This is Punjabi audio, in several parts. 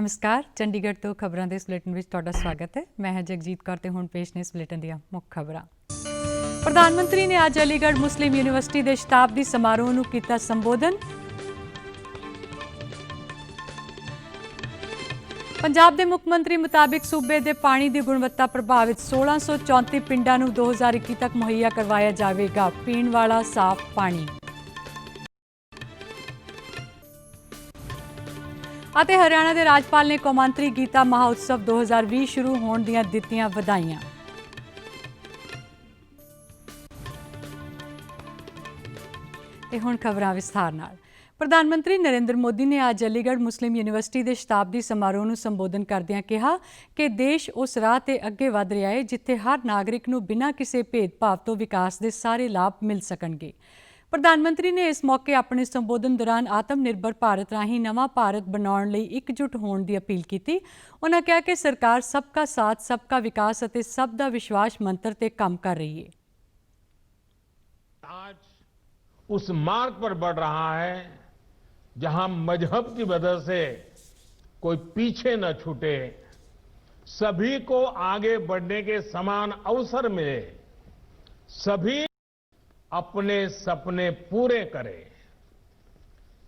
नमस्कार चंडीगढ़ तो खबरों के इस बुलेटिन में तुहाडा स्वागत है। मैं हां जगजीत कौर ते हुण पेश ने इस बुलेटिन ਦੀਆਂ मुख खबरां। प्रधानमंत्री ने अज अलीगढ़ मुस्लिम यूनिवर्सिटी के शताब्दी समारोह नूं कीता संबोधन। पंजाब के मुख्यमंत्री मुताबिक सूबे के पानी की गुणवत्ता प्रभावित 1634 पिंडां नूं 2021 तक मुहैया करवाया जाएगा पीण वाला साफ पानी। ਅਤੇ हरियाणा के राज्यपाल ने कौमांतरी गीता महोत्सव 2020 शुरू होने दीआं दित्तियां वधाइयां। ते हुण खबरां विस्तार नाल। प्रधानमंत्री नरेंद्र मोदी ने अज अलीगढ़ मुस्लिम यूनिवर्सिटी के शताब्दी समारोह नूं संबोधन करदिआं कहा कि देश उस राह ते अगे वध रहा है जिथे हर नागरिक नूं बिना किसी भेदभाव तो विकास के सारे लाभ मिल सकणगे। प्रधानमंत्री ने इस मौके अपने संबोधन दौरान आत्म निर्भर भारत राहीं नवां भारत बनाउण लई एकजुट होण दी अपील की। उन्होंने कहा कि सरकार सबका साथ सबका विकास और सब दा विश्वास मंत्र ते काम कर रही है। आज उस मार्ग पर बढ़ रहा है जहां मजहब की वजह से कोई पीछे न छूटे, सभी को आगे बढ़ने के समान अवसर मिले, सभी अपने सपने पूरे करें।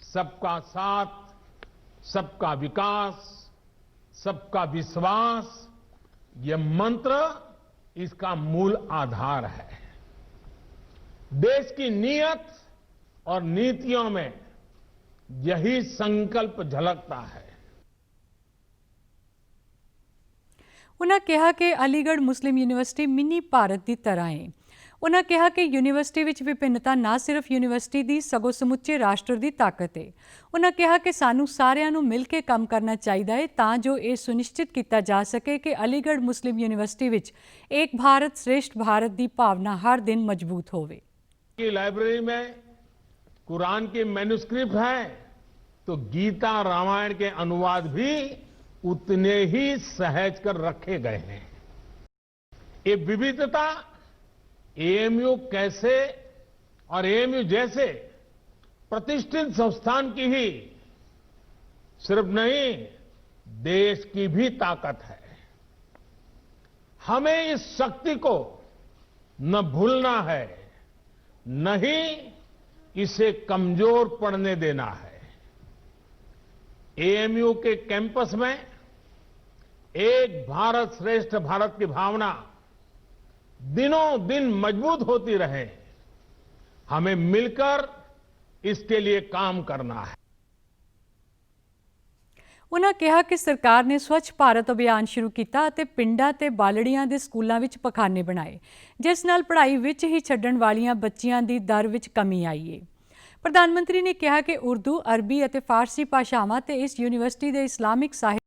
सबका साथ, सबका विकास, सबका विश्वास, ये मंत्र इसका मूल आधार है। देश की नीयत और नीतियों में यही संकल्प झलकता है। उन्होंने कहा कि अलीगढ़ मुस्लिम यूनिवर्सिटी मिनी भारत की तरह है। उन्होंने कहा कि यूनिवर्सिटी विच विभिन्नता ना सिर्फ यूनिवर्सिटी की सगों समुचे राष्ट्र की ताकत है। उन्होंने कहा कि सानू सारिਆਂ ਨੂੰ मिल के काम करना चाहिए है तां जो ये सुनिश्चित किया जा सके कि अलीगढ़ मुस्लिम यूनिवर्सिटी विच एक भारत श्रेष्ठ भारत की भावना हर दिन मजबूत होवे। लाइब्रेरी में कुरान के मैन्युस्क्रिप्ट है तो गीता रामायण के अनुवाद भी उतने ही सहज कर रखे गए हैं। ये विविधता एएमयू कैसे और एएमयू जैसे प्रतिष्ठित संस्थान की ही सिर्फ नहीं देश की भी ताकत है। हमें इस शक्ति को न भूलना है, न ही इसे कमजोर पड़ने देना है। एएमयू के कैंपस में एक भारत श्रेष्ठ भारत की भावना दिनों दिन मजबूत होती रहे, हमें मिलकर इसके लिए काम करना है। उन्होंने कहा कि सरकार ने स्वच्छ भारत अभियान शुरू किया और पिंडां ते बालड़ियां दे स्कूलों विच पखाने बनाए जिस नाल पढ़ाई विच ही छड्डण वालियां बच्चियां दी दर विच कमी आई है। प्रधानमंत्री ने कहा कि उर्दू अरबी और फारसी भाषावां ते इस यूनिवर्सिटी के इस्लामिक साहित्य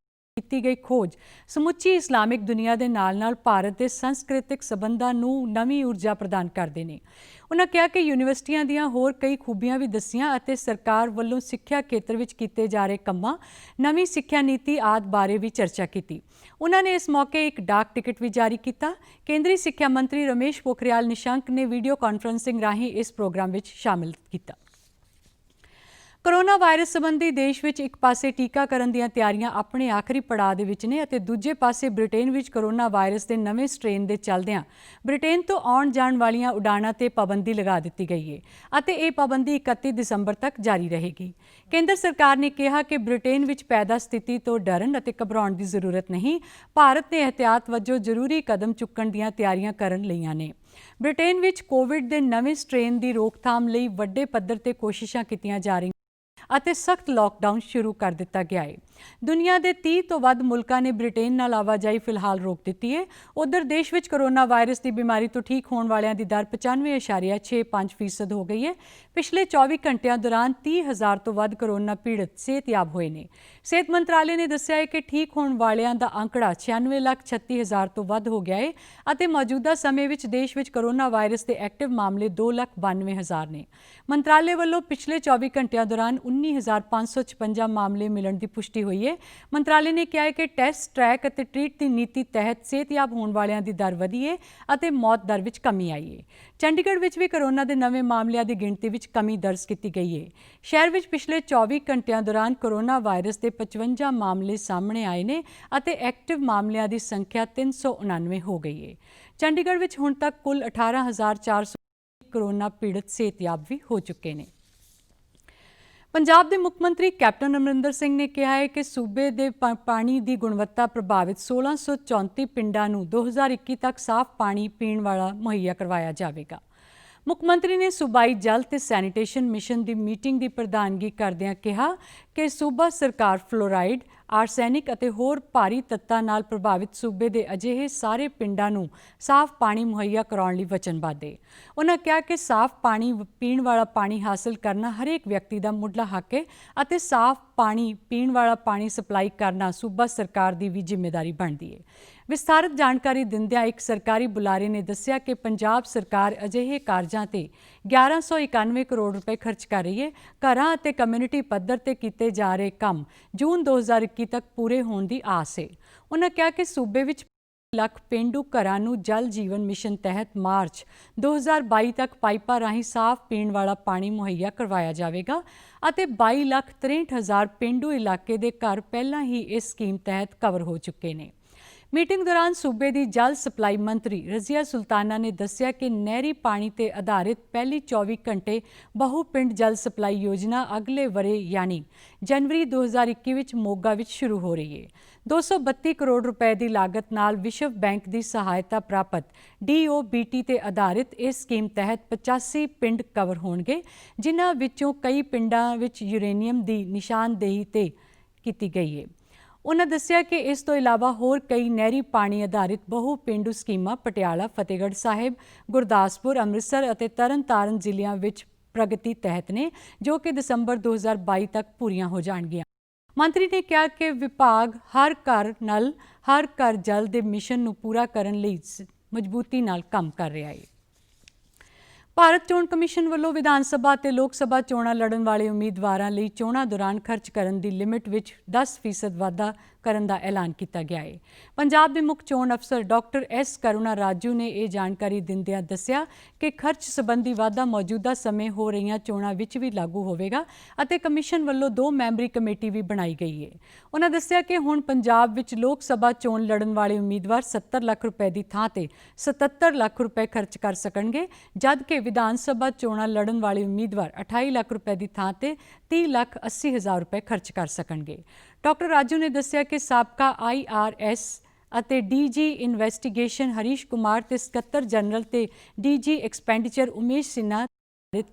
की गई खोज समुची इस्लामिक दुनिया के नाल भारत के सांस्कृतिक संबंधां नूं नवीं ऊर्जा प्रदान करते हैं। उन्होंने कहा कि यूनिवर्सिटियां दीआं होर कई खूबियां भी दसियां और सरकार वल्लों सिक्ख्या खेत्र विच कीते जा रहे कामां, नवीं सिक्ख्या नीति आदि बारे भी चर्चा की। उन्होंने इस मौके एक डाक टिकट भी जारी किया। केंद्रीय सिक्ख्या मंत्री रमेश पोखरियाल निशंक ने वीडियो कॉन्फ्रेंसिंग राहीं इस प्रोग्राम विच शामिल किया। कोरोना वायरस संबंधी देश विच एक पासे टीकाकरण दीआं तैयारियां अपने आखिरी पड़ाव दे विच ने अते दूजे पासे ब्रिटेन विच कोरोना वायरस के नवे स्ट्रेन के चलदिआं ब्रिटेन तो आउण जाण वालीआं उड़ाणां ते पाबंदी लगा दी गई है अते ये पाबंदी 31 दिसंबर तक जारी रहेगी। केंद्र सरकार ने कहा कि ब्रिटेन विच पैदा स्थिति तो डरन अते घबराउण की जरूरत नहीं, भारत ने एहतियात वजों जरूरी कदम चुकण दीआं तैयारियां करन लईआं ने। ब्रिटेन विच कोविड के नवे स्ट्रेन की रोकथाम लई वड्डे पद्धर ते कोशिशां कीतियां जा रही ਅਤੇ सख्त लॉकडाउन शुरू कर दिता गया है। दुनिया के 30 तो वध मुल्कों ने ब्रिटेन नाल आवाजाही फिलहाल रोक दी है। उधर देश में कोरोना वायरस की बीमारी तो ठीक होने वालों की दर 95.65% हो गई है। पिछले 24 घंटिया दौरान 30,000 तो वध कोरोना पीड़ित सेहतयाब हुए हैं। सेहत मंत्रालय ने दस्सिया है कि ठीक होने वालों का आंकड़ा 96,36,000 तो वध हो गया है और मौजूदा समय में देश में कोरोना वायरस के एक्टिव मामले 2,92,000 ने। मंत्रालय वालों पिछले 24 घंटिया दौरान 19,556 मामले मिलने की पुष्टि हुई ਹੋਈ ਹੈ। ਮੰਤਰਾਲੇ ਨੇ ਕਿਹਾ ਹੈ ਕਿ ਟੈਸਟ, ਟਰੈਕ ਅਤੇ ਟ੍ਰੀਟ ਦੀ ਨੀਤੀ ਤਹਿਤ ਸਿਹਤਯਾਬ ਹੋਣ ਵਾਲਿਆਂ ਦੀ ਦਰ ਵਧੀ ਹੈ ਅਤੇ ਮੌਤ ਦਰ ਵਿੱਚ ਕਮੀ ਆਈ ਹੈ। ਚੰਡੀਗੜ੍ਹ ਵਿੱਚ ਵੀ ਕੋਰੋਨਾ ਦੇ ਨਵੇਂ ਮਾਮਲਿਆਂ ਦੀ ਗਿਣਤੀ ਵਿੱਚ ਕਮੀ ਦਰਜ ਕੀਤੀ ਗਈ ਹੈ। ਸ਼ਹਿਰ ਵਿੱਚ ਪਿਛਲੇ 24 ਘੰਟਿਆਂ ਦੌਰਾਨ ਕੋਰੋਨਾ ਵਾਇਰਸ ਦੇ 55 ਮਾਮਲੇ ਸਾਹਮਣੇ ਆਏ ਨੇ ਅਤੇ ਐਕਟਿਵ ਮਾਮਲਿਆਂ ਦੀ ਸੰਖਿਆ 399 ਹੋ ਗਈ ਹੈ। ਚੰਡੀਗੜ੍ਹ ਵਿੱਚ ਹੁਣ ਤੱਕ ਕੁੱਲ 18,400 ਕੋਰੋਨਾ ਪੀੜਤ ਸਿਹਤਯਾਬ ਵੀ ਹੋ ਚੁੱਕੇ ਨੇ। ਪੰਜਾਬ ਦੇ ਮੁੱਖ ਮੰਤਰੀ ਕੈਪਟਨ ਅਮਰਿੰਦਰ ਸਿੰਘ ਨੇ ਕਿਹਾ ਹੈ ਕਿ ਸੂਬੇ ਦੇ ਪਾਣੀ ਦੀ ਗੁਣਵੱਤਾ ਪ੍ਰਭਾਵਿਤ 1634 ਪਿੰਡਾਂ ਨੂੰ 2021 ਤੱਕ ਸਾਫ਼ ਪਾਣੀ ਪੀਣ ਵਾਲਾ ਮੁਹੱਈਆ ਕਰਵਾਇਆ ਜਾਵੇਗਾ। ਮੁੱਖ ਮੰਤਰੀ ਨੇ ਸੂਬਾਈ ਜਲ ਤੇ ਸੈਨੀਟੇਸ਼ਨ ਮਿਸ਼ਨ ਦੀ ਮੀਟਿੰਗ ਦੀ ਪ੍ਰਧਾਨਗੀ ਕਰਦਿਆਂ ਕਿਹਾ ਕਿ ਸੂਬਾ ਸਰਕਾਰ ਫਲੋਰਾਈਡ, ਆਰਸੈਨਿਕ ਅਤੇ ਹੋਰ ਭਾਰੀ ਤੱਤਾਂ ਨਾਲ ਪ੍ਰਭਾਵਿਤ ਸੂਬੇ ਦੇ ਅਜਿਹੇ ਸਾਰੇ ਪਿੰਡਾਂ ਨੂੰ ਸਾਫ਼ ਪਾਣੀ ਮੁਹੱਈਆ ਕਰਾਉਣ ਲਈ ਵਚਨਬੱਧ ਹੈ। ਉਨ੍ਹਾਂ ਕਿਹਾ ਕਿ ਸਾਫ਼ ਪਾਣੀ ਪੀਣ ਵਾਲਾ ਪਾਣੀ ਹਾਸਲ ਕਰਨਾ ਹਰੇਕ ਵਿਅਕਤੀ ਦਾ ਮੁੱਢਲਾ ਹੱਕ ਹੈ ਅਤੇ ਸਾਫ਼ ਪਾਣੀ ਪੀਣ ਵਾਲਾ ਪਾਣੀ ਸਪਲਾਈ ਕਰਨਾ ਸੂਬਾ ਸਰਕਾਰ ਦੀ ਵੀ ਜ਼ਿੰਮੇਵਾਰੀ ਬਣਦੀ ਹੈ। ਵਿਸਥਾਰਤ ਜਾਣਕਾਰੀ ਦਿੰਦਿਆਂ ਇੱਕ ਸਰਕਾਰੀ ਬੁਲਾਰੇ ਨੇ ਦੱਸਿਆ ਕਿ ਪੰਜਾਬ ਸਰਕਾਰ ਅਜਿਹੇ ਕਾਰਜਾਂ ਤੇ 1191 ਕਰੋੜ ਰੁਪਏ ਖਰਚ ਕਰ ਰਹੀ ਹੈ। ਘਰਾਂ ਅਤੇ ਕਮਿਊਨਿਟੀ ਪੱਧਰ ਤੇ ਕੀਤੇ ਜਾ ਰਹੇ ਕੰਮ ਜੂਨ 2021 ਤੱਕ ਪੂਰੇ ਹੋਣ ਦੀ ਆਸ ਹੈ। ਉਨ੍ਹਾਂ ਕਿਹਾ ਕਿ ਸੂਬੇ ਵਿੱਚ ਲੱਖ ਪੇਂਡੂ ਘਰਾਂ ਨੂੰ ਜਲ ਜੀਵਨ ਮਿਸ਼ਨ ਤਹਿਤ ਮਾਰਚ 2022 ਤੱਕ ਪਾਈਪਾਂ ਰਾਹੀਂ ਸਾਫ਼ ਪੀਣ ਵਾਲਾ ਪਾਣੀ ਮੁਹੱਈਆ ਕਰਵਾਇਆ ਜਾਵੇਗਾ ਅਤੇ 22,63,000 ਪੇਂਡੂ ਇਲਾਕੇ ਦੇ ਘਰ ਪਹਿਲਾਂ ਹੀ ਇਸ ਸਕੀਮ ਤਹਿਤ ਕਵਰ ਹੋ ਚੁੱਕੇ ਨੇ। ਮੀਟਿੰਗ ਦੌਰਾਨ ਸੂਬੇ ਦੀ ਜਲ ਸਪਲਾਈ ਮੰਤਰੀ ਰਜ਼ੀਆ ਸੁਲਤਾਨਾ ਨੇ ਦੱਸਿਆ ਕਿ ਨਹਿਰੀ ਪਾਣੀ ਤੇ ਆਧਾਰਿਤ ਪਹਿਲੀ 24 ਘੰਟੇ ਬਹੁ ਪਿੰਡ ਜਲ ਸਪਲਾਈ ਯੋਜਨਾ ਅਗਲੇ ਵਰ੍ਹੇ ਯਾਨੀ ਜਨਵਰੀ 2021 ਵਿੱਚ ਮੋਗਾ ਵਿੱਚ ਸ਼ੁਰੂ ਹੋ ਰਹੀ ਹੈ। 232 ਕਰੋੜ ਰੁਪਏ ਦੀ ਲਾਗਤ ਨਾਲ ਵਿਸ਼ਵ ਬੈਂਕ ਦੀ ਸਹਾਇਤਾ ਪ੍ਰਾਪਤ DOBT ਤੇ ਆਧਾਰਿਤ ਇਸ ਸਕੀਮ ਤਹਿਤ 85 ਪਿੰਡ ਕਵਰ ਹੋਣਗੇ, ਜਿਨ੍ਹਾਂ ਵਿੱਚੋਂ ਕਈ ਪਿੰਡਾਂ ਵਿੱਚ ਯੂਰੇਨੀਅਮ ਦੀ ਨਿਸ਼ਾਨਦੇਹੀ ਤੇ ਕੀਤੀ ਗਈ ਹੈ। ਉਨ੍ਹਾਂ ਦੱਸਿਆ ਕਿ ਇਸ ਤੋਂ ਇਲਾਵਾ ਹੋਰ ਕਈ ਨਹਿਰੀ ਪਾਣੀ ਆਧਾਰਿਤ ਬਹੁ ਪੇਂਡੂ ਸਕੀਮਾਂ ਪਟਿਆਲਾ, ਫਤਿਹਗੜ੍ਹ ਸਾਹਿਬ, ਗੁਰਦਾਸਪੁਰ, ਅੰਮ੍ਰਿਤਸਰ ਅਤੇ ਤਰਨਤਾਰਨ ਜ਼ਿਲ੍ਹਿਆਂ ਵਿੱਚ ਪ੍ਰਗਤੀ ਤਹਿਤ ਨੇ, ਜੋ ਕਿ ਦਸੰਬਰ 2022 ਤੱਕ ਪੂਰੀਆਂ ਹੋ ਜਾਣਗੀਆਂ। ਮੰਤਰੀ ਨੇ ਕਿਹਾ ਕਿ ਵਿਭਾਗ ਹਰ ਘਰ ਨਲ, ਹਰ ਘਰ ਜਲ ਦੇ ਮਿਸ਼ਨ ਨੂੰ ਪੂਰਾ ਕਰਨ ਲਈ ਮਜ਼ਬੂਤੀ ਨਾਲ ਕੰਮ ਕਰ ਰਿਹਾ ਹੈ। ਭਾਰਤ ਚੋਣ ਕਮਿਸ਼ਨ ਵੱਲੋਂ ਵਿਧਾਨ ਸਭਾ ਅਤੇ ਲੋਕ ਸਭਾ ਚੋਣਾਂ ਲੜਨ ਵਾਲੇ ਉਮੀਦਵਾਰਾਂ ਲਈ ਚੋਣਾਂ ਦੌਰਾਨ ਖਰਚ ਕਰਨ ਦੀ ਲਿਮਿਟ ਵਿੱਚ 10% ਵਾਧਾ ਕਰਨ ਦਾ ਐਲਾਨ ਕੀਤਾ ਗਿਆ ਹੈ। ਪੰਜਾਬ ਦੇ ਮੁੱਖ ਚੋਣ ਅਫਸਰ ਡਾਕਟਰ ਐਸ ਕਰੁਣਾ ਰਾਜੂ ਨੇ ਇਹ ਜਾਣਕਾਰੀ ਦਿੰਦਿਆਂ ਦੱਸਿਆ ਕਿ ਖਰਚ ਸੰਬੰਧੀ ਵਾਧਾ ਮੌਜੂਦਾ ਸਮੇਂ ਹੋ ਰਹੀਆਂ ਚੋਣਾਂ ਵਿੱਚ ਵੀ ਲਾਗੂ ਹੋਵੇਗਾ ਅਤੇ ਕਮਿਸ਼ਨ ਵੱਲੋਂ 2 ਮੈਂਬਰੀ ਕਮੇਟੀ ਵੀ ਬਣਾਈ ਗਈ ਹੈ। ਉਨ੍ਹਾਂ ਦੱਸਿਆ ਕਿ ਹੁਣ ਪੰਜਾਬ ਵਿੱਚ ਲੋਕ ਸਭਾ ਚੋਣ ਲੜਨ ਵਾਲੇ ਉਮੀਦਵਾਰ 70 ਲੱਖ ਰੁਪਏ ਦੀ ਥਾਂ ਤੇ 77 ਲੱਖ ਰੁਪਏ ਖਰਚ ਕਰ ਸਕਣਗੇ, ਜਦਕਿ ਵਿਧਾਨ ਸਭਾ ਚੋਣਾਂ ਲੜਨ ਵਾਲੇ ਉਮੀਦਵਾਰ 28 ਲੱਖ ਰੁਪਏ ਦੀ ਥਾਂ ਤੇ 30,80,000 ਰੁਪਏ ਖਰਚ ਕਰ ਸਕਣਗੇ। ਡਾਕਟਰ ਰਾਜੂ ਨੇ ਦੱਸਿਆ ਕਿ ਸਾਬਕਾ IRS ਅਤੇ DG ਇਨਵੈਸਟੀਗੇਸ਼ਨ ਹਰੀਸ਼ ਕੁਮਾਰ ਤੇ ਸਕੱਤਰ ਜਨਰਲ ਤੇ DG expenditure Umesh Sinha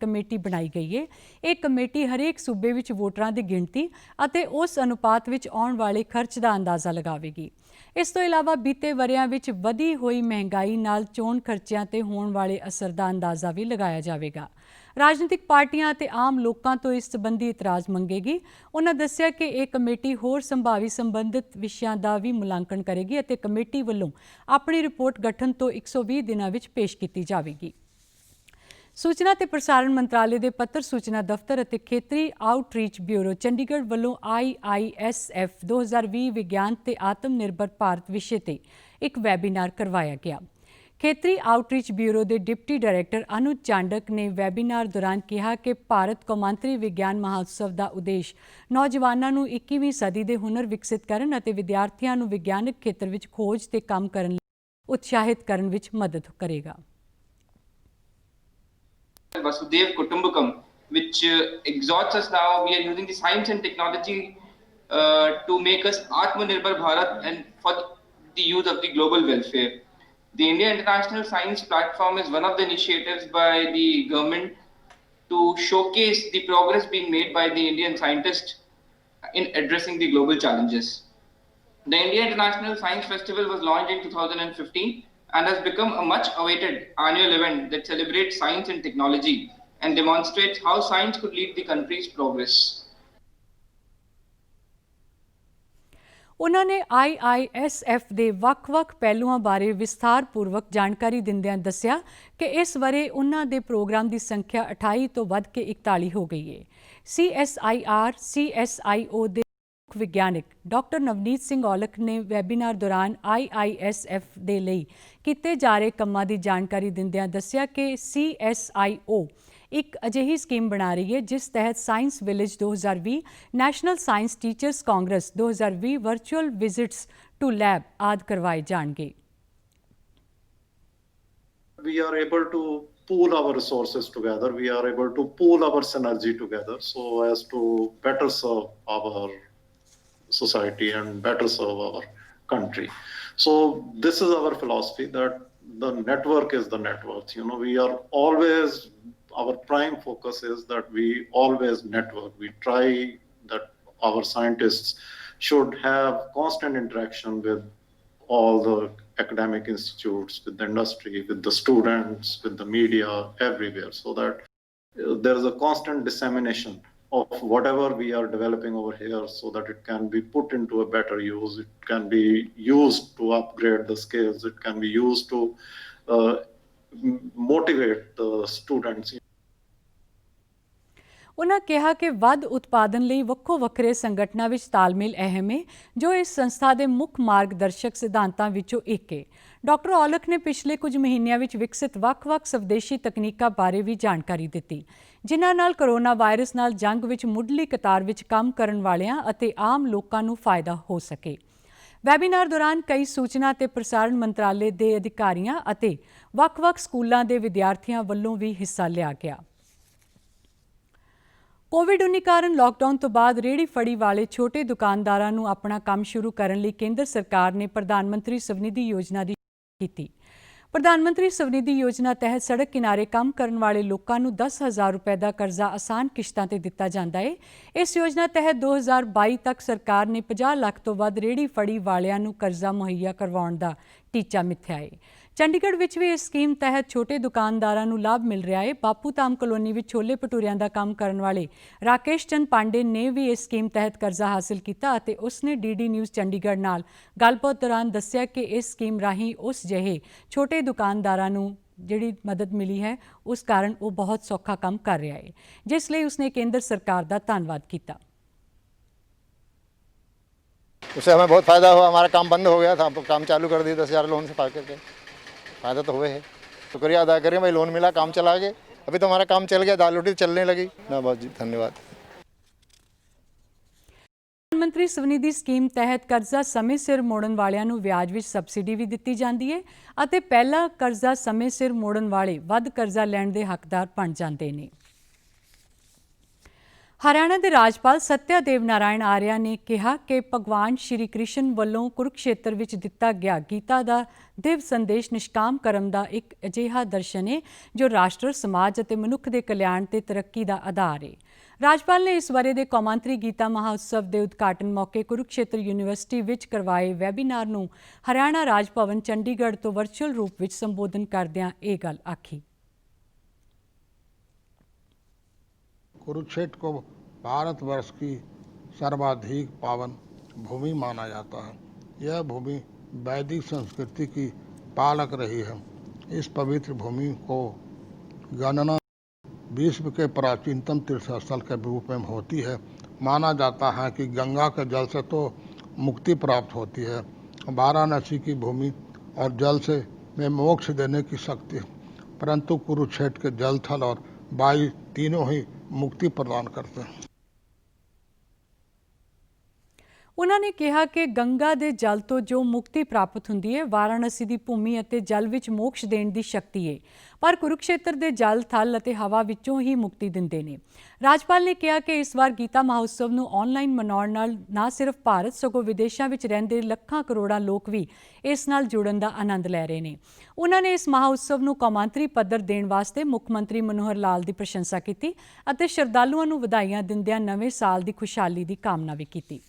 committee ਬਣਾਈ ਗਈ ਹੈ। ਇਹ ਕਮੇਟੀ ਹਰੇਕ ਸੂਬੇ ਵਿੱਚ ਵੋਟਰਾਂ ਦੀ ਗਿਣਤੀ ਅਤੇ ਉਸ ਅਨੁਪਾਤ ਵਿੱਚ ਆਉਣ ਵਾਲੇ ਖਰਚ ਦਾ ਅੰਦਾਜ਼ਾ ਲਗਾਵੇਗੀ। ਇਸ ਤੋਂ ਇਲਾਵਾ ਬੀਤੇ ਵਰ੍ਹਿਆਂ ਵਿੱਚ ਵਧੀ ਹੋਈ ਮਹਿੰਗਾਈ ਨਾਲ ਚੋਣ ਖਰਚਿਆਂ ਤੇ ਹੋਣ ਵਾਲੇ ਅਸਰ ਦਾ ਅੰਦਾਜ਼ਾ ਵੀ ਲਗਾਇਆ ਜਾਵੇਗਾ। ਰਾਜਨੀਤਿਕ ਪਾਰਟੀਆਂ ਅਤੇ ਆਮ ਲੋਕਾਂ ਤੋਂ ਇਸ ਸੰਬੰਧੀ ਇਤਰਾਜ਼ ਮੰਗੇਗੀ। ਉਨ੍ਹਾਂ ਦੱਸਿਆ ਕਿ ਇਹ ਕਮੇਟੀ ਹੋਰ ਸੰਭਾਵੀ ਸੰਬੰਧਿਤ ਵਿਸ਼ਿਆਂ ਦਾ ਵੀ ਮੁਲਾਂਕਣ ਕਰੇਗੀ ਅਤੇ ਕਮੇਟੀ ਵੱਲੋਂ ਆਪਣੀ ਰਿਪੋਰਟ ਗਠਨ ਤੋਂ 120 ਦਿਨਾਂ ਵਿੱਚ ਪੇਸ਼ ਕੀਤੀ ਜਾਵੇਗੀ। ਸੂਚਨਾ ਤੇ ਪ੍ਰਸਾਰਣ ਮੰਤਰਾਲੇ ਦੇ ਪੱਤਰ ਸੂਚਨਾ ਦਫ਼ਤਰ ਅਤੇ ਖੇਤਰੀ ਆਊਟਰੀਚ ਬਿਊਰੋ ਚੰਡੀਗੜ੍ਹ ਵੱਲੋਂ IISF 2020 ਵਿਗਿਆਨ ਤੇ ਆਤਮ ਨਿਰਭਰ ਭਾਰਤ ਵਿਸ਼ੇ ਤੇ ਇੱਕ ਵੈਬੀਨਾਰ ਕਰਵਾਇਆ ਗਿਆ। ਖੇਤਰੀ ਆਊਟਰੀਚ ਬਿਊਰੋ ਦੇ ਡਿਪਟੀ ਡਾਇਰੈਕਟਰ ਅਨੁਜ ਚਾਂਡਕ ਨੇ ਵੈਬੀਨਾਰ ਦੌਰਾਨ ਕਿਹਾ ਕਿ ਭਾਰਤ ਕੌਮਾਂਤਰੀ ਵਿਗਿਆਨ ਮਹਾਉਤਸਵ ਦਾ ਉਦੇਸ਼ ਨੌਜਵਾਨਾਂ ਨੂੰ 21ਵੀਂ ਸਦੀ ਦੇ ਹੁਨਰ ਵਿਕਸਿਤ ਕਰਨ ਅਤੇ ਵਿਦਿਆਰਥੀਆਂ ਨੂੰ ਵਿਗਿਆਨਕ ਖੇਤਰ ਵਿੱਚ ਖੋਜ ਤੇ ਕੰਮ ਕਰਨ ਲਈ ਉਤਸ਼ਾਹਿਤ ਕਰਨ ਵਿੱਚ ਮਦਦ ਕਰੇਗਾ। Vasudev Kutumbakam, which exhorts us now. We are using the science and technology to make us Atmanirbhar Bharat and for the use of the global welfare. The India International Science Platform is one of the initiatives by the government to showcase the progress being made by the Indian scientists in addressing the global challenges. The India International Science Festival was launched in 2015 and has become a much awaited annual event that celebrates science and technology and demonstrates how science could lead the country's progress. ਉਨ੍ਹਾਂ ਨੇ IISF ਦੇ ਵੱਖ-ਵੱਖ ਪਹਿਲੂਆਂ ਬਾਰੇ ਵਿਸਥਾਰਪੂਰਵਕ ਜਾਣਕਾਰੀ ਦਿੰਦਿਆਂ ਦੱਸਿਆ ਕਿ ਇਸ ਵਰ੍ਹੇ ਉਨ੍ਹਾਂ ਦੇ ਪ੍ਰੋਗਰਾਮ ਦੀ ਸੰਖਿਆ 28 ਤੋਂ ਵੱਧ ਕੇ 41 ਹੋ ਗਈ ਹੈ। CSIR, CSIO ਦੇ ਵਿਗਿਆਨਕ ਡਾਕਟਰ ਨਵਨੀਤ ਸਿੰਘ ਔਲਖ ਨੇ ਵੈਬੀਨਾਰ ਦੌਰਾਨ IISF ਦੇ ਲਈ ਕੀਤੇ ਜਾ ਰਹੇ ਕੰਮਾਂ ਦੀ ਜਾਣਕਾਰੀ ਦਿੰਦਿਆਂ ਦੱਸਿਆ ਕਿ CSIO ਇੱਕ ਅਜਿਹੀ ਸਕੀਮ ਬਣਾ ਰਹੀ ਹੈ ਜਿਸ ਤਹਿਤ science village 2020, national science teachers congress 2020, virtual visits to lab ਆਦਿ ਕਰਵਾਏ ਜਾਣਗੇ। We are able to pool our resources together. We are able to pool our synergy together so as to better serve our society and better serve our country. So this is our philosophy, that the network is the net worth. You know, we are always, our prime focus is that we always network. We try that our scientists should have constant interaction with all the academic institutes, with the industry, with the students, with the media, everywhere, so that there is a constant dissemination of whatever we are developing over here so that it can be put into a better use. It can be used to upgrade the skills. It can be used to motivate the students. ਉਨ੍ਹਾਂ ਕਿਹਾ ਕਿ ਵੱਧ ਉਤਪਾਦਨ ਲਈ ਵੱਖੋ ਵੱਖਰੇ ਸੰਗਠਨਾਂ ਵਿੱਚ ਤਾਲਮੇਲ ਅਹਿਮ ਹੈ, ਜੋ ਇਸ ਸੰਸਥਾ ਦੇ ਮੁੱਖ ਮਾਰਗਦਰਸ਼ਕ ਸਿਧਾਂਤਾਂ ਵਿੱਚੋਂ ਇੱਕ ਹੈ। ਡਾਕਟਰ ਔਲਖ ਨੇ ਪਿਛਲੇ ਕੁਝ ਮਹੀਨਿਆਂ ਵਿੱਚ ਵਿਕਸਿਤ ਵੱਖ-ਵੱਖ ਸਵਦੇਸ਼ੀ ਤਕਨੀਕਾਂ ਬਾਰੇ ਵੀ ਜਾਣਕਾਰੀ ਦਿੱਤੀ, ਜਿਨ੍ਹਾਂ ਨਾਲ ਕਰੋਨਾ ਵਾਇਰਸ ਨਾਲ ਜੰਗ ਵਿੱਚ ਮੁੱਢਲੀ ਕਤਾਰ ਵਿੱਚ ਕੰਮ ਕਰਨ ਵਾਲਿਆਂ ਅਤੇ ਆਮ ਲੋਕਾਂ ਨੂੰ ਫਾਇਦਾ ਹੋ ਸਕੇ। ਵੈਬੀਨਾਰ ਦੌਰਾਨ ਕਈ ਸੂਚਨਾ ਤੇ ਪ੍ਰਸਾਰਣ ਮੰਤਰਾਲੇ ਦੇ ਅਧਿਕਾਰੀਆਂ ਅਤੇ ਵੱਖ-ਵੱਖ ਸਕੂਲਾਂ ਦੇ ਵਿਦਿਆਰਥੀਆਂ ਵੱਲੋਂ ਵੀ ਹਿੱਸਾ ਲਿਆ ਗਿਆ। ਕੋਵਿਡ-19 ਕਾਰਨ ਲਾਕਡਾਊਨ ਤੋਂ ਬਾਅਦ ਰੇਹੜੀ ਫੜੀ ਵਾਲੇ ਛੋਟੇ ਦੁਕਾਨਦਾਰਾਂ ਨੂੰ ਆਪਣਾ ਕੰਮ ਸ਼ੁਰੂ ਕਰਨ ਲਈ ਕੇਂਦਰ ਸਰਕਾਰ ਨੇ ਪ੍ਰਧਾਨ ਮੰਤਰੀ ਸਵਨਿਧੀ ਯੋਜਨਾ ਦੀ ਕੀਤੀ। ਪ੍ਰਧਾਨ ਮੰਤਰੀ ਸਵਨਿਧੀ ਯੋਜਨਾ ਤਹਿਤ ਸੜਕ ਕਿਨਾਰੇ ਕੰਮ ਕਰਨ ਵਾਲੇ ਲੋਕਾਂ ਨੂੰ 10,000 ਰੁਪਏ ਦਾ ਕਰਜ਼ਾ ਆਸਾਨ ਕਿਸ਼ਤਾਂ ਤੇ ਦਿੱਤਾ ਜਾਂਦਾ ਹੈ। ਇਸ ਯੋਜਨਾ ਤਹਿਤ 2022 ਤੱਕ ਸਰਕਾਰ ਨੇ 50 ਲੱਖ ਤੋਂ ਵੱਧ ਰੇਹੜੀ ਫੜੀ ਵਾਲਿਆਂ ਨੂੰ ਕਰਜ਼ਾ ਮੁਹੱਈਆ ਕਰਵਾਉਣ ਦਾ ਟੀਚਾ ਮਿਥਿਆ ਹੈ। ਚੰਡੀਗੜ੍ਹ ਵਿੱਚ ਵੀ ਇਸ ਸਕੀਮ ਤਹਿਤ ਛੋਟੇ ਦੁਕਾਨਦਾਰਾਂ ਨੂੰ ਲਾਭ ਮਿਲ ਰਿਹਾ ਹੈ। ਬਾਪੂ ਧਾਮ ਕਲੋਨੀ ਵਿੱਚ ਛੋਲੇ ਭਟੂਰਿਆਂ ਦਾ ਕੰਮ ਕਰਨ ਵਾਲੇ ਰਾਕੇਸ਼ ਚੰਦ ਪਾਂਡੇ ਨੇ ਵੀ ਇਸ ਸਕੀਮ ਤਹਿਤ ਕਰਜ਼ਾ ਹਾਸਲ ਕੀਤਾ ਅਤੇ ਉਸਨੇ DD ਨਿਊਜ਼ ਚੰਡੀਗੜ੍ਹ ਨਾਲ ਗੱਲਬਾਤ ਦੌਰਾਨ ਦੱਸਿਆ ਕਿ ਇਸ ਸਕੀਮ ਰਾਹੀਂ ਉਸ ਜਿਹੇ ਛੋਟੇ ਦੁਕਾਨਦਾਰਾਂ ਨੂੰ ਜਿਹੜੀ ਮਦਦ ਮਿਲੀ ਹੈ, ਉਸ ਕਾਰਨ ਉਹ ਬਹੁਤ ਸੌਖਾ ਕੰਮ ਕਰ ਰਿਹਾ ਹੈ, ਜਿਸ ਲਈ ਉਸਨੇ ਕੇਂਦਰ ਸਰਕਾਰ ਦਾ ਧੰਨਵਾਦ ਕੀਤਾ। उससे हमें बहुत फ़ायदा हुआ, हमारा काम बंद हो गया था, काम चालू कर दिया 10,000 लोन से पा करके, फ़ायदा तो हुए है। शुक्रिया अदा करें भाई, लोन मिला, काम चला गए, अभी तो हमारा काम चल गया, दाल रोटी चलने लगी ना। बहुत जी धन्यवाद। ਪ੍ਰਧਾਨ ਮੰਤਰੀ ਸਵਨਿਧੀ ਸਕੀਮ ਤਹਿਤ ਕਰਜ਼ਾ ਸਮੇਂ ਸਿਰ ਮੋੜਨ ਵਾਲਿਆਂ ਨੂੰ ਵਿਆਜ ਵਿੱਚ ਸਬਸਿਡੀ ਵੀ ਦਿੱਤੀ ਜਾਂਦੀ ਹੈ ਅਤੇ ਪਹਿਲਾ ਕਰਜ਼ਾ ਸਮੇਂ ਸਿਰ ਮੋੜਨ ਵਾਲੇ ਵੱਧ ਕਰਜ਼ਾ ਲੈਣ ਦੇ ਹੱਕਦਾਰ ਬਣ ਜਾਂਦੇ ਨੇ। ਹਰਿਆਣਾ ਦੇ ਰਾਜਪਾਲ ਸਤਿਆਦੇਵ ਨਾਰਾਇਣ ਆਰਿਆ ਨੇ ਕਿਹਾ ਕਿ ਭਗਵਾਨ ਸ਼੍ਰੀ ਕ੍ਰਿਸ਼ਨ ਵੱਲੋਂ ਕੁਰੂਕਸ਼ੇਤਰ ਵਿੱਚ ਦਿੱਤਾ ਗਿਆ ਗੀਤਾ ਦਾ ਦਿਵ ਸੰਦੇਸ਼ ਨਿਸ਼ਕਾਮ ਕਰਮ ਦਾ ਇੱਕ ਅਜਿਹਾ ਦਰਸ਼ਨ ਹੈ ਜੋ ਰਾਸ਼ਟਰ, ਸਮਾਜ ਅਤੇ ਮਨੁੱਖ ਦੇ ਕਲਿਆਣ ਤੇ ਤਰੱਕੀ ਦਾ ਆਧਾਰ ਹੈ। ਰਾਜਪਾਲ ਨੇ ਇਸ ਬਾਰੇ ਦੇ ਕੌਮਾਂਤਰੀ ਗੀਤਾ ਮਹਾਉਤਸਵ ਦੇ ਉਦਘਾਟਨ ਮੌਕੇ ਕੁਰੂਕਸ਼ੇਤਰ ਯੂਨੀਵਰਸਿਟੀ ਵਿੱਚ ਕਰਵਾਏ ਵੈਬੀਨਾਰ ਨੂੰ ਹਰਿਆਣਾ ਰਾਜ ਭਵਨ ਚੰਡੀਗੜ੍ਹ ਤੋਂ ਵਰਚੁਅਲ ਰੂਪ ਵਿੱਚ ਸੰਬੋਧਨ ਕਰਦਿਆਂ ਇਹ ਗੱਲ ਆਖੀ। कुरुक्षेत्र को भारतवर्ष की सर्वाधिक पावन भूमि माना जाता है। यह भूमि वैदिक संस्कृति की पालक रही है। इस पवित्र भूमि को गणना विश्व के प्राचीनतम तीर्थस्थल के रूप में होती है। माना जाता है कि गंगा के जल से तो मुक्ति प्राप्त होती है, वाराणसी की भूमि और जल से में मोक्ष देने की शक्ति, परंतु कुरुक्षेत्र के जल, थल और वायु तीनों ही मुक्ति प्रदान करते हैं। ਉਹਨਾਂ ਨੇ ਕਿਹਾ ਕਿ ਗੰਗਾ ਦੇ ਜਲ ਤੋਂ ਜੋ ਮੁਕਤੀ ਪ੍ਰਾਪਤ ਹੁੰਦੀ ਹੈ, ਵਾਰਾਣਸੀ ਦੀ ਭੂਮੀ ਅਤੇ ਜਲ ਵਿੱਚ ਮੋਕਸ਼ ਦੇਣ ਦੀ ਸ਼ਕਤੀ ਹੈ, ਪਰ ਕੁਰੂਕਸ਼ੇਤਰ ਦੇ ਜਲ, ਥਲ ਅਤੇ ਹਵਾ ਵਿੱਚੋਂ ਹੀ ਮੁਕਤੀ ਦਿੰਦੇ ਨੇ। ਰਾਜਪਾਲ ਨੇ ਕਿਹਾ ਕਿ ਇਸ ਵਾਰ ਗੀਤਾ ਮਹੋਤਸਵ ਨੂੰ ਆਨਲਾਈਨ ਮਨਾਉਣ ਨਾਲ ਨਾ ਸਿਰਫ ਭਾਰਤ ਸਗੋਂ ਵਿਦੇਸ਼ਾਂ ਵਿੱਚ ਰਹਿੰਦੇ ਲੱਖਾਂ ਕਰੋੜਾਂ ਲੋਕ ਵੀ ਇਸ ਨਾਲ ਜੁੜਨ ਦਾ ਆਨੰਦ ਲੈ ਰਹੇ ਨੇ। ਉਹਨਾਂ ਨੇ ਇਸ ਮਹੋਤਸਵ ਨੂੰ ਕੌਮਾਂਤਰੀ ਪੱਧਰ ਦੇਣ ਵਾਸਤੇ ਮੁੱਖ ਮੰਤਰੀ ਮਨੋਹਰ ਲਾਲ ਦੀ ਪ੍ਰਸ਼ੰਸਾ ਕੀਤੀ ਅਤੇ ਸ਼ਰਧਾਲੂਆਂ ਨੂੰ ਵਧਾਈਆਂ ਦਿੰਦਿਆਂ ਨਵੇਂ ਸਾਲ ਦੀ ਖੁਸ਼ਹਾਲੀ ਦੀ ਕਾਮਨਾ ਵੀ ਕੀਤੀ।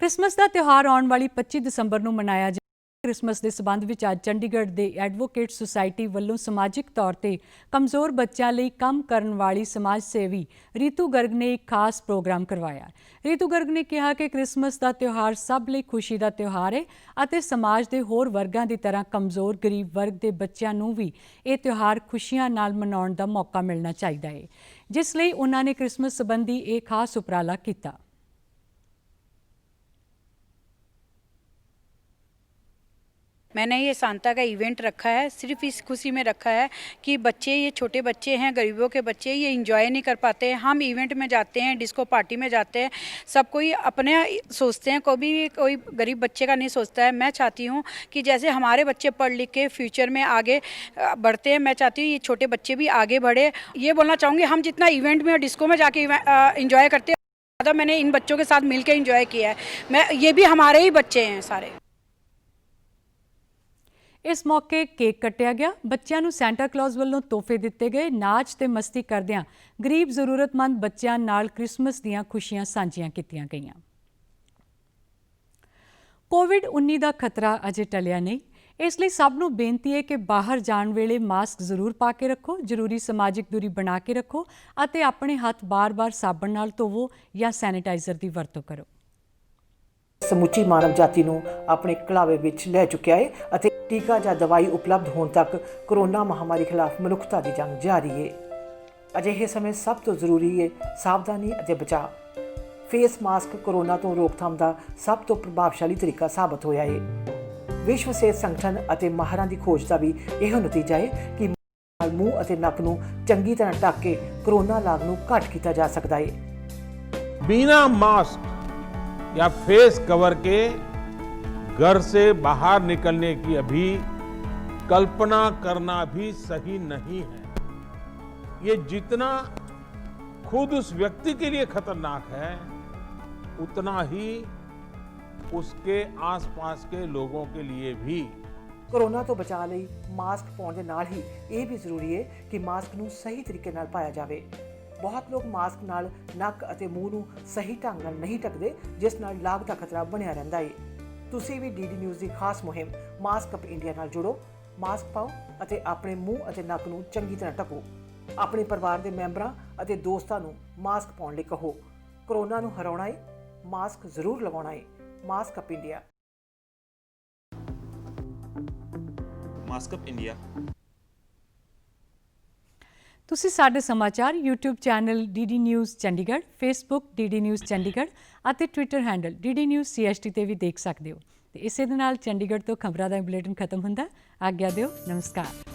ਕ੍ਰਿਸਮਸ ਦਾ ਤਿਉਹਾਰ ਆਉਣ ਵਾਲੀ 25 ਦਸੰਬਰ ਨੂੰ ਮਨਾਇਆ ਜਾਵੇਗਾ। ਕ੍ਰਿਸਮਸ ਦੇ ਸਬੰਧ ਵਿੱਚ ਅੱਜ ਚੰਡੀਗੜ੍ਹ ਦੇ ਐਡਵੋਕੇਟ ਸੁਸਾਇਟੀ ਵੱਲੋਂ ਸਮਾਜਿਕ ਤੌਰ ਤੇ ਕਮਜ਼ੋਰ ਬੱਚਿਆਂ ਲਈ ਕੰਮ ਕਰਨ ਵਾਲੀ ਸਮਾਜ ਸੇਵੀ ਰੀਤੂ ਗਰਗ ਨੇ ਇੱਕ ਖਾਸ ਪ੍ਰੋਗਰਾਮ ਕਰਵਾਇਆ। ਰੀਤੂ ਗਰਗ ਨੇ ਕਿਹਾ ਕਿ ਕ੍ਰਿਸਮਸ ਦਾ ਤਿਉਹਾਰ ਸਭ ਲਈ ਖੁਸ਼ੀ ਦਾ ਤਿਉਹਾਰ ਹੈ ਅਤੇ ਸਮਾਜ ਦੇ ਹੋਰ ਵਰਗਾਂ ਦੀ ਤਰ੍ਹਾਂ ਕਮਜ਼ੋਰ ਗਰੀਬ ਵਰਗ ਦੇ ਬੱਚਿਆਂ ਨੂੰ ਵੀ ਇਹ ਤਿਉਹਾਰ ਖੁਸ਼ੀਆਂ ਨਾਲ ਮਨਾਉਣ ਦਾ ਮੌਕਾ ਮਿਲਣਾ ਚਾਹੀਦਾ ਹੈ, ਜਿਸ ਲਈ ਉਹਨਾਂ ਨੇ ਕ੍ਰਿਸਮਸ ਸੰਬੰਧੀ ਇਹ ਖਾਸ ਉਪਰਾਲਾ ਕੀਤਾ। मैंने ये सांता का इवेंट रखा है सिर्फ इस खुशी में रखा है कि बच्चे, ये छोटे बच्चे हैं, गरीबों के बच्चे, ये इंजॉय नहीं कर पाते हैं। हम इवेंट में जाते हैं, डिस्को पार्टी में जाते हैं, सब कोई अपने सोचते हैं, कोई गरीब बच्चे का नहीं सोचता है। मैं चाहती हूँ कि जैसे हमारे बच्चे पढ़ लिख के फ्यूचर में आगे बढ़ते हैं, मैं चाहती हूँ ये छोटे बच्चे भी आगे बढ़े। ये बोलना चाहूँगी, हम जितना इवेंट में और डिस्को में जाके इंजॉय करते हैं, ज़्यादा मैंने इन बच्चों के साथ मिलकर इंजॉय किया है। ये भी हमारे ही बच्चे हैं सारे। इस मौके केक कटिया गया, बच्चों ਨੂੰ ਸੈਂਟਾ ਕਲੌਜ਼ ਵੱਲੋਂ ਤੋਹਫੇ ਦਿੱਤੇ ਗਏ। ਨਾਚ ਤੇ ਮਸਤੀ ਕਰਦਿਆਂ ਗਰੀਬ ਜ਼ਰੂਰਤਮੰਦ ਬੱਚਿਆਂ ਨਾਲ ਕ੍ਰਿਸਮਸ ਦੀਆਂ ਖੁਸ਼ੀਆਂ ਸਾਂਝੀਆਂ ਕੀਤੀਆਂ ਗਈਆਂ। ਕੋਵਿਡ-19 ਦਾ ਖਤਰਾ ਅਜੇ ਟਲਿਆ ਨਹੀਂ, ਇਸ ਲਈ ਸਭ ਨੂੰ ਬੇਨਤੀ ਹੈ ਕਿ ਬਾਹਰ ਜਾਣ ਵੇਲੇ ਮਾਸਕ ਜ਼ਰੂਰ ਪਾ ਕੇ ਰੱਖੋ, ਜ਼ਰੂਰੀ ਸਮਾਜਿਕ ਦੂਰੀ ਬਣਾ ਕੇ ਰੱਖੋ ਅਤੇ ਆਪਣੇ ਹੱਥ ਬਾਰ-ਬਾਰ ਸਾਬਣ ਨਾਲ ਧੋਵੋ ਜਾਂ ਸੈਨੀਟਾਈਜ਼ਰ ਦੀ ਵਰਤੋਂ ਕਰੋ। ਸਮੁੱਚੀ ਮਾਨਵ ਜਾਤੀ ਨੂੰ ਆਪਣੇ ਕਲਾਵੇ ਵਿੱਚ ਲੈ ਚੁੱਕਿਆ ਹੈ ਅਤੇ ਟੀਕਾ ਜਾਂ ਦਵਾਈ ਉਪਲਬਧ ਹੋਣ ਤੱਕ ਕੋਰੋਨਾ ਮਹਾਮਾਰੀ ਖਿਲਾਫ ਮਨੁੱਖਤਾ ਦੀ ਜੰਗ ਜਾਰੀ ਹੈ। ਅਜਿਹੇ ਸਮੇਂ ਸਭ ਤੋਂ ਜ਼ਰੂਰੀ ਹੈ ਸਾਵਧਾਨੀ ਅਤੇ ਬਚਾਅ। ਫੇਸ ਮਾਸਕ ਕੋਰੋਨਾ ਤੋਂ ਰੋਕਥਾਮ ਦਾ ਸਭ ਤੋਂ ਪ੍ਰਭਾਵਸ਼ਾਲੀ ਤਰੀਕਾ ਸਾਬਤ ਹੋਇਆ ਹੈ। ਵਿਸ਼ਵ ਸਿਹਤ ਸੰਗਠਨ ਅਤੇ ਮਾਹਰਾਂ ਦੀ ਖੋਜ ਦਾ ਵੀ ਇਹੋ ਨਤੀਜਾ ਹੈ ਕਿ ਮੂੰਹ ਅਤੇ ਨੱਕ ਨੂੰ ਚੰਗੀ ਤਰ੍ਹਾਂ ਢੱਕ ਕੇ ਕੋਰੋਨਾ ਲਾਗ ਨੂੰ ਘੱਟ ਕੀਤਾ ਜਾ ਸਕਦਾ ਹੈ। बिना मास्क या फेस कवर के घर से बाहर निकलने की अभी कल्पना करना भी सही नहीं है। ये जितना खुद उस व्यक्ति के लिए खतरनाक है, उतना ही उसके आसपास के लोगों के लिए भी। ਕੋਰੋਨਾ ਤੋਂ ਬਚਾਅ ਲਈ ਮਾਸਕ ਪਾਉਣ ਦੇ ਨਾਲ ਹੀ ਇਹ ਵੀ ਜ਼ਰੂਰੀ ਹੈ ਕਿ ਮਾਸਕ ਨੂੰ ਸਹੀ ਤਰੀਕੇ ਨਾਲ ਪਾਇਆ ਜਾਵੇ। ਬਹੁਤ ਲੋਕ ਮਾਸਕ ਨਾਲ ਨੱਕ ਅਤੇ ਮੂੰਹ ਨੂੰ ਸਹੀ ਢੰਗ ਨਾਲ ਨਹੀਂ ਢੱਕਦੇ, ਜਿਸ ਨਾਲ ਲਾਗ ਦਾ ਖਤਰਾ ਬਣਿਆ ਰਹਿੰਦਾ ਹੈ। ਤੁਸੀਂ ਵੀ ਡੀਡੀ ਨਿਊਜ਼ ਦੀ ਖਾਸ ਮੁਹਿੰਮ ਮਾਸਕ ਅਪ ਇੰਡੀਆ ਨਾਲ ਜੁੜੋ। ਮਾਸਕ ਪਾਓ ਅਤੇ ਆਪਣੇ ਮੂੰਹ ਅਤੇ ਨੱਕ ਨੂੰ ਚੰਗੀ ਤਰ੍ਹਾਂ ਢੱਕੋ। ਆਪਣੇ ਪਰਿਵਾਰ ਦੇ ਮੈਂਬਰਾਂ ਅਤੇ ਦੋਸਤਾਂ ਨੂੰ ਮਾਸਕ ਪਾਉਣ ਲਈ ਕਹੋ। ਕੋਰੋਨਾ ਨੂੰ ਹਰਾਉਣਾ ਹੈ, ਮਾਸਕ ਜ਼ਰੂਰ ਲਗਾਉਣਾ ਹੈ। Mask up India. Mask up India. ਤੁਸੀਂ ਸਾਡੇ ਸਮਾਚਾਰ YouTube channel DD news Chandigarh, Facebook DD news Chandigarh ਅਤੇ Twitter handle DD news CST ਤੇ ਵੀ ਦੇਖ ਸਕਦੇ ਹੋ। ਤੇ ਇਸੇ ਦੇ ਨਾਲ ਚੰਡੀਗੜ੍ਹ ਤੋਂ ਖਬਰਾਂ ਦਾ ਬੁਲੇਟਿਨ ਖਤਮ ਹੁੰਦਾ। ਆਗਿਆ ਦਿਓ, ਨਮਸਕਾਰ।